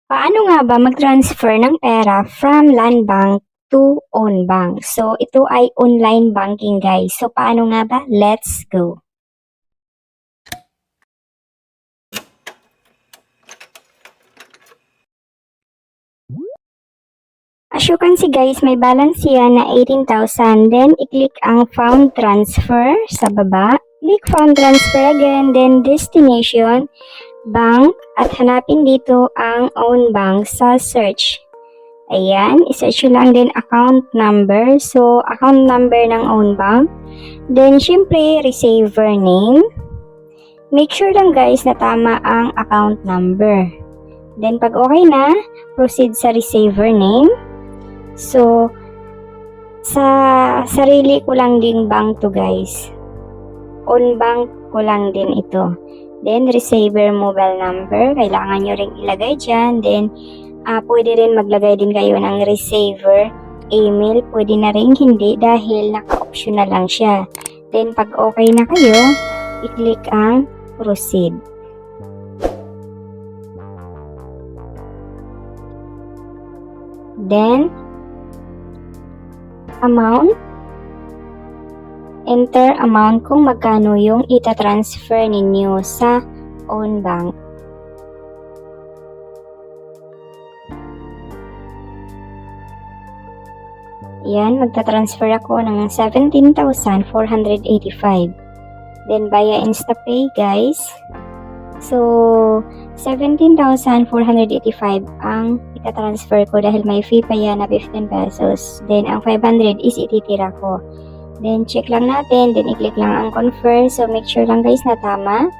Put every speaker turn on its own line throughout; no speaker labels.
Paano nga ba mag-transfer ng pera from land bank to own bank? So, ito ay online banking guys. So, paano nga ba? Let's go! As you can see guys, may balance yan na 18,000. Then, i-click ang Found Transfer sa baba. Click Found Transfer again. Then, Destination, Bank. At hanapin dito ang Own Bank sa search. Ayan, isearch nyo lang din account number. So, account number ng Own Bank. Then, syempre, receiver name. Make sure lang guys na tama ang account number. Then, pag okay na, proceed sa receiver name. So, sa sarili ko lang ding bank to guys. Own bank ko lang din ito. Then, receiver mobile number. Kailangan nyo rin ilagay dyan. Then, pwede rin maglagay din kayo ng receiver email. Pwede na rin hindi dahil naka-option na lang siya. Then, pag okay na kayo, i-click ang proceed. Then, amount. Enter amount kung magkano yung ita-transfer ninyo sa own bank. Yan, magta-transfer ako ng 17,485. Then, via InstaPay, guys. So, 17,485 ang ita-transfer ko dahil may fee pa yan na 15 pesos. Then, ang 500 is ititira ko. Then, check lang natin. Then, i-click lang ang confirm. So, make sure lang guys na tama.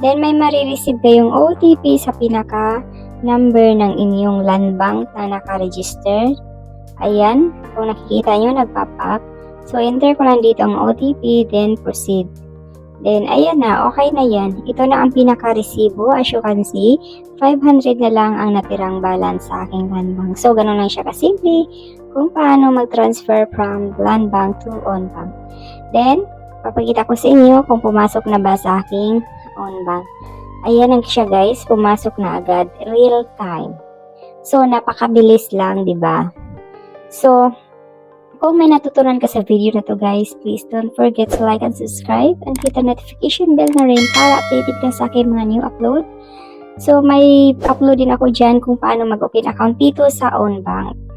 Then, may marireceive kayong OTP sa pinaka-number ng inyong land bank na naka-register. Ayan. Kung nakikita nyo, nag-pop up. So, enter ko lang dito ang OTP. Then, proceed. Then, ayan na. Okay na yan. Ito na ang pinaka-resibo. As you can see, 500 na lang ang natirang balance sa aking land bank. So, ganun lang siya kasimple kung paano mag-transfer from land bank to own bank. Then, papakita ko sa inyo kung pumasok na ba sa aking own bank. Ayan lang siya guys. Pumasok na agad. Real time. So, napakabilis lang, di ba? So, kung may natutunan ka sa video na to guys, please don't forget to like and subscribe and hit the notification bell na rin para updated ka sa aking mga new upload. So, may upload din ako dyan kung paano mag-open account dito sa own bank.